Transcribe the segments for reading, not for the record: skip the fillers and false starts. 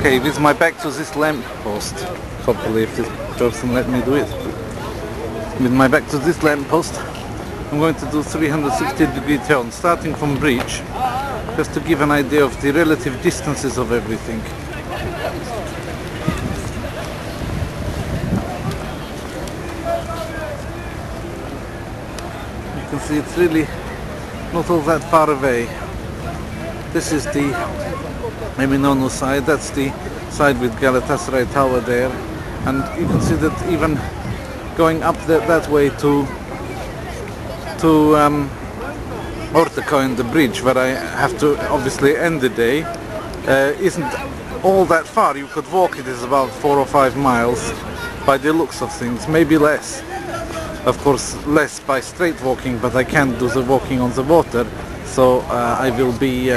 Okay, with my back to this lamp post, hopefully if this person let me do it. With my back to this lamp post, I'm going to do 360-degree turn, starting from bridge, just to give an idea of the relative distances of everything. You can see it's really not all that far away. This is the Eminonu side, that's the side with Galatasaray Tower there, and you can see that even going up that way to Ortaköy and the bridge, where I have to obviously end the day, isn't all that far. You could walk it, is about 4 or 5 miles by the looks of things, maybe less. Of course less by straight walking, but I can't do the walking on the water, so I will be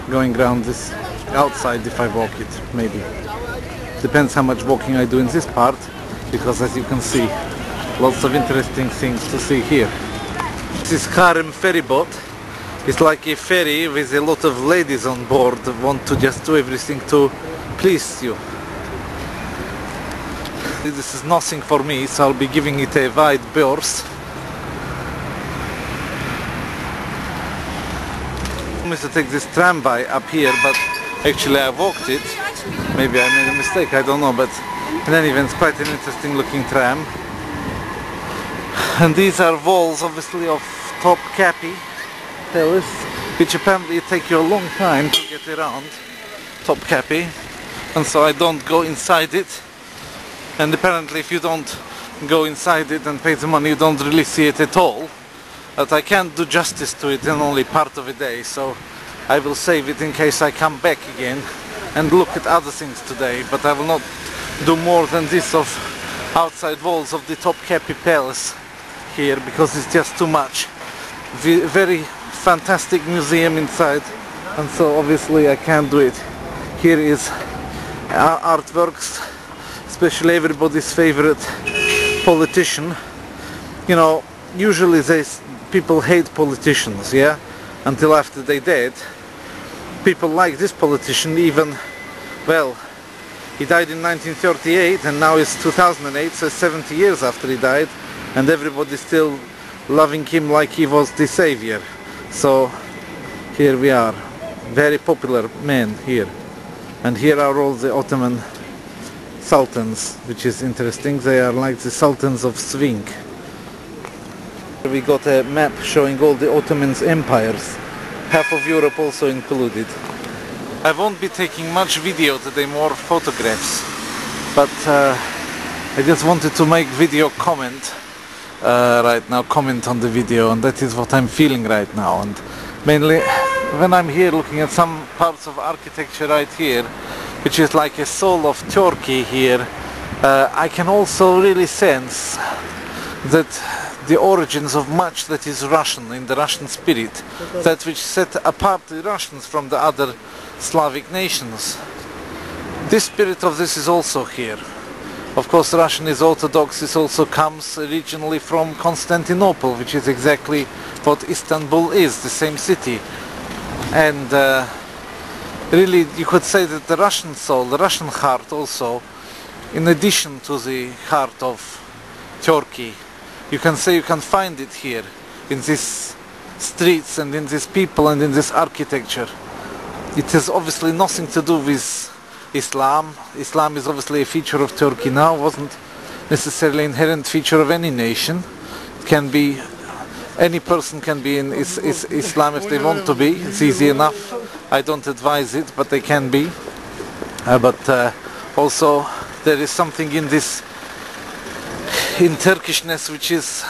going around this outside if I walk it, maybe. Depends how much walking I do in this part, because as you can see, lots of interesting things to see here. This is Harem ferry boat. It's like a ferry with a lot of ladies on board who want to just do everything to please you. This is nothing for me, so I'll be giving it a wide berth. I promised to take this tramway up here, but actually I walked it. Maybe I made a mistake, I don't know, but in any event it's quite an interesting looking tram. And these are walls obviously of Topkapi Palace, which apparently take you a long time to get around Topkapi, and so I don't go inside it. And apparently if you don't go inside it and pay the money, you don't really see it at all. But I can't do justice to it in only part of a day, so I will save it in case I come back again and look at other things today. But I will not do more than this of outside walls of the Topkapi Palace here, because it's just too much. Very fantastic museum inside, and so obviously I can't do it. Here is artworks, especially everybody's favorite politician. You know, usually people hate politicians, yeah, until after they're dead. People like this politician even, well, he died in 1938 and now it's 2008, so 70 years after he died, and everybody's still loving him like he was the savior. So here we are, very popular man here. And here are all the Ottoman sultans, which is interesting. They are like the sultans of swing. We got a map showing all the Ottoman empires, half of Europe also included. I won't be taking much video today, more photographs, but I just wanted to make video comment right now, comment on the video, and that is what I'm feeling right now. And mainly when I'm here looking at some parts of architecture right here, which is like a soul of Turkey here, I can also really sense that the origins of much that is Russian, in the Russian spirit, that which set apart the Russians from the other Slavic nations. This spirit of this is also here. Of course, Russian is Orthodox. This also comes originally from Constantinople, which is exactly what Istanbul is, the same city. And really you could say that the Russian soul, the Russian heart also, in addition to the heart of Turkey, you can say you can find it here in these streets and in these people and in this architecture. It has obviously nothing to do with Islam. Islam is obviously a feature of Turkey now, wasn't necessarily an inherent feature of any nation. It can be, any person can be in Islam if they want to be. It's easy enough. I don't advise it, but they can be. But also there is something in this, in Turkishness, which is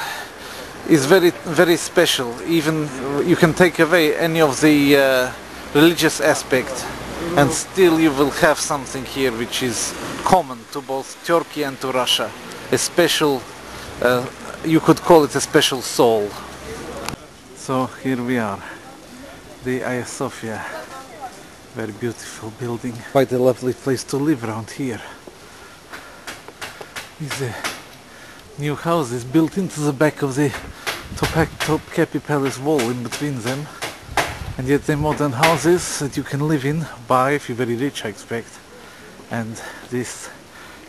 very, very special. Even you can take away any of the religious aspect, and still you will have something here which is common to both Turkey and to Russia. A special, you could call it a special soul. So here we are, the Ayasofya. Very beautiful building. Quite a lovely place to live around here. These new houses built into the back of the Topkapi Palace wall, in between them. and yet they're modern houses that you can live in, buy if you're very rich, I expect. And this,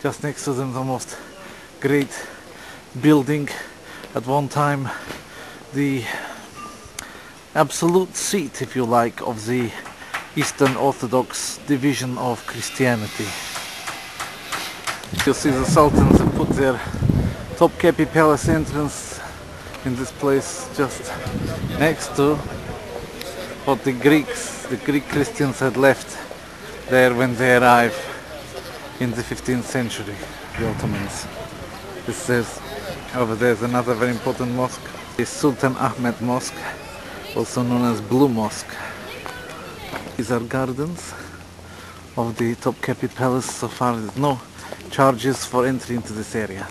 just next to them, the most great building, at one time the absolute seat, if you like, of the Eastern Orthodox division of Christianity. You'll see the Sultans have put their Topkapi Palace entrance in this place just next to what the Greek Christians had left there when they arrived in the 15th century, the Ottomans. This says, over there is another very important mosque, the Sultan Ahmed Mosque, also known as Blue Mosque. These are gardens of the Topkapi Palace. So far there's no charges for entry into this area.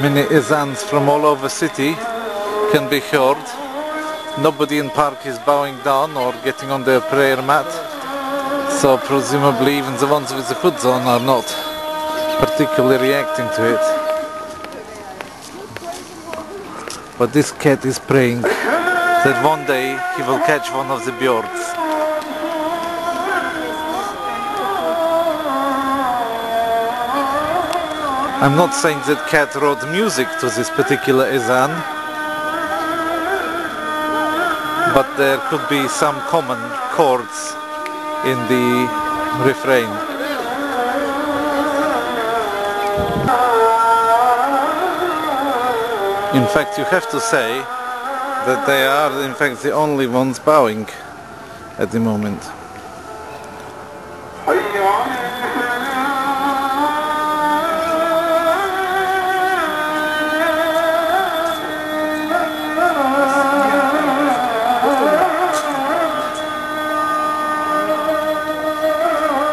Many izans from all over the city can be heard. Nobody in park is bowing down or getting on their prayer mat, so presumably even the ones with the hoods on are not particularly reacting to it. But this cat is praying that one day he will catch one of the birds. I'm not saying that cat wrote music to this particular izan, but there could be some common chords in the refrain. In fact, you have to say that they are in fact the only ones bowing at the moment.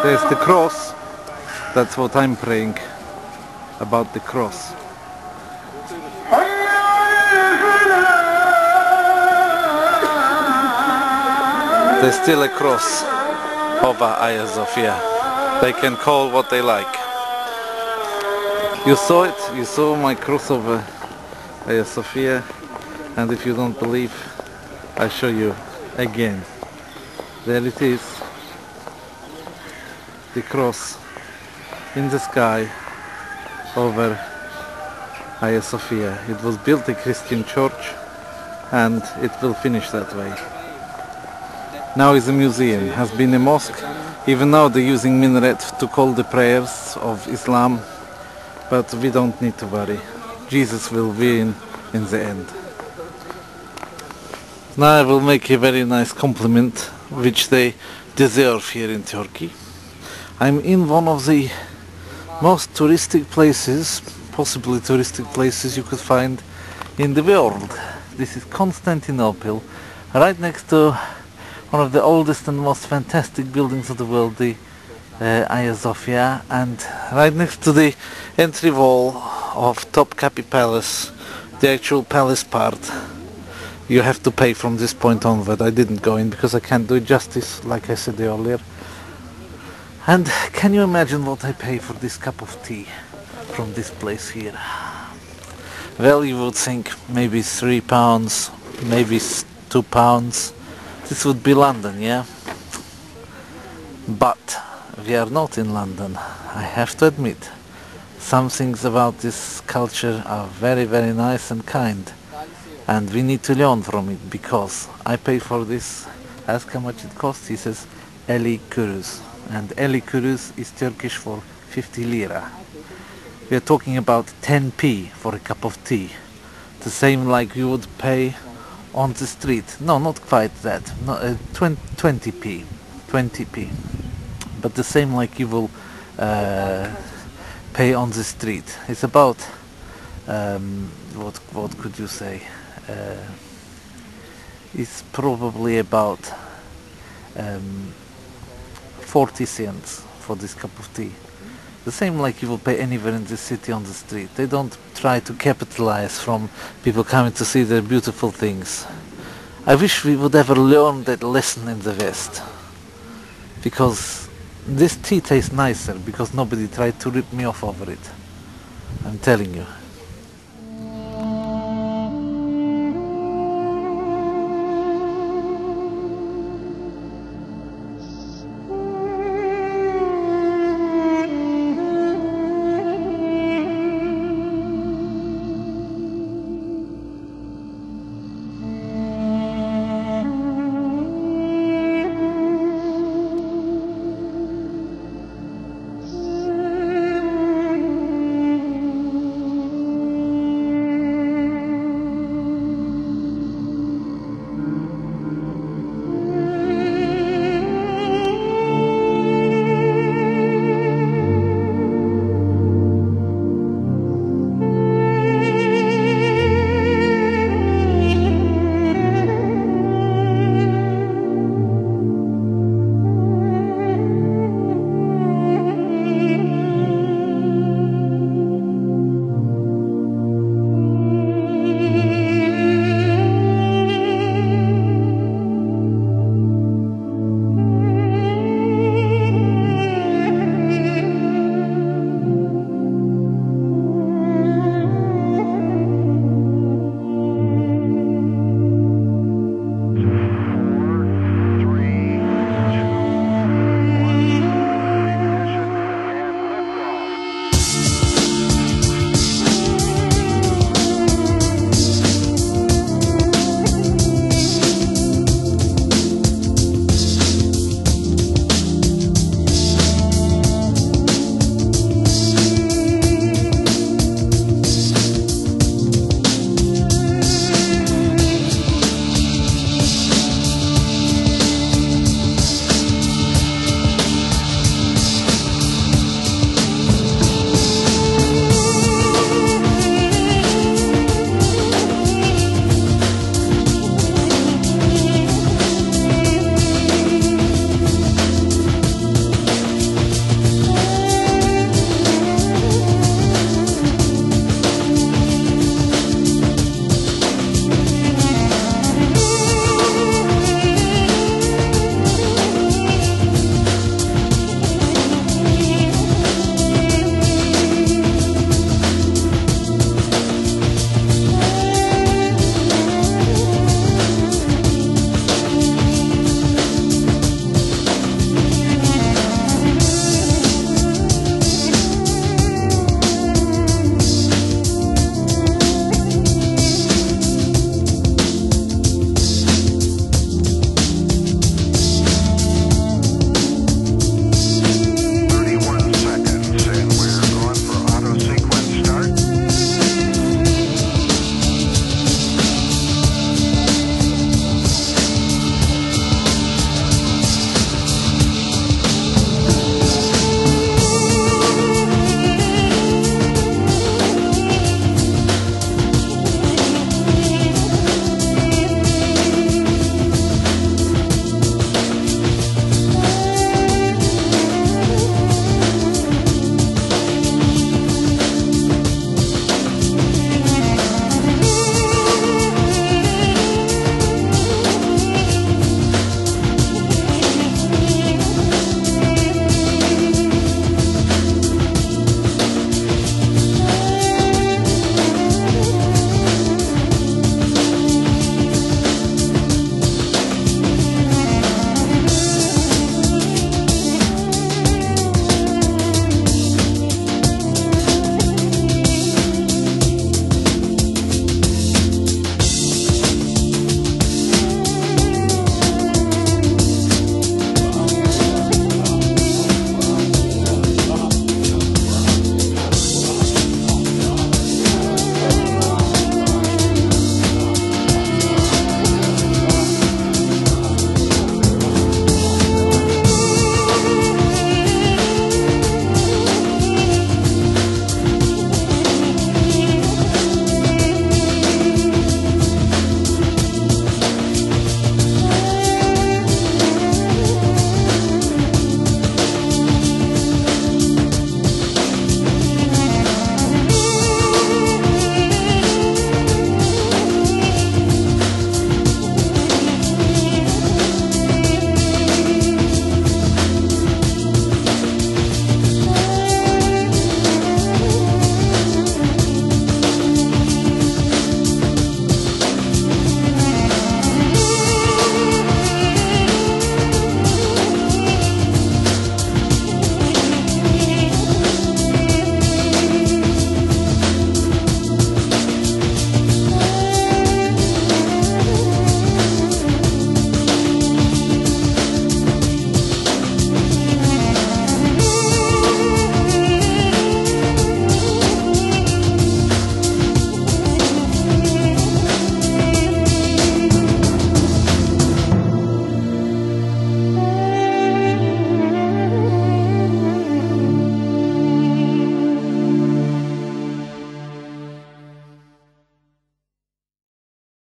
There's the cross. That's what I'm praying about, the cross. There's still a cross over Ayasofya. They can call what they like. You saw it, you saw my cross over Ayasofya, and if you don't believe, I'll show you again. There it is. The cross in the sky over Ayasofya. It was built a Christian church and it will finish that way. Now is a museum, has been a mosque. Even now they're using minaret to call the prayers of Islam, but we don't need to worry. Jesus will win in the end. Now I will make a very nice compliment which they deserve here in Turkey. I'm in one of the most touristic places, possibly touristic places you could find in the world. This is Constantinople, right next to one of the oldest and most fantastic buildings of the world, the Ayasofya, and right next to the entry wall of Topkapi Palace, the actual palace part. You have to pay from this point onward. I didn't go in because I can't do it justice, like I said earlier. And can you imagine what I pay for this cup of tea from this place here? Well, you would think maybe £3, maybe £2. This would be London, yeah? But we are not in London. I have to admit, some things about this culture are very, very nice and kind. And we need to learn from it, because I pay for this. Ask how much it costs. He says 50 kuruş. And 50 kuruş is Turkish for 50 lira. We are talking about 10p for a cup of tea. The same like you would pay on the street. No, not quite that. No, 20p. 20p. But the same like you will pay on the street. It's about what could you say? It's probably about 40 cents for this cup of tea. The same like you will pay anywhere in the city on the street. They don't try to capitalize from people coming to see their beautiful things. I wish we would ever learn that lesson in the West. Because this tea tastes nicer because nobody tried to rip me off over it. I'm telling you.